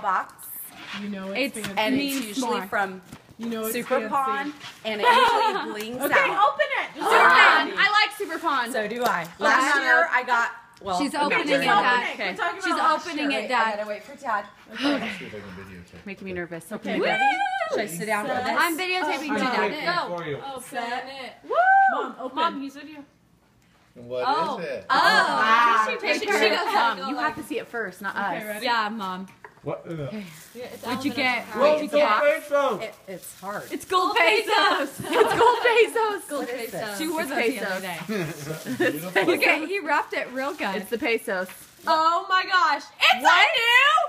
box. You know it's fancy. And it's usually from Super Pond, and it usually blings out. Okay, open it. Super Pond. I like Super Pond. So do I. Last year I got. Well, She's opening it, Dad. Okay. She's opening it, Dad. I gotta wait for Dad. Making me nervous. Okay, ready? Should I sit down for this? I'm videotaping you, Dad. Go. Oh, set. Woo! Mom, open. Mom, use video. What is it? Wow. She goes, Mom, you have to see it first, not us. ready? Yeah, Mom. What? What'd you get? Whoa, it's pesos. It's hard. It's gold pesos. It's gold pesos. What is this? She wore those the other day. Look at, he wrapped it real good. It's the pesos. Oh my gosh. It's a new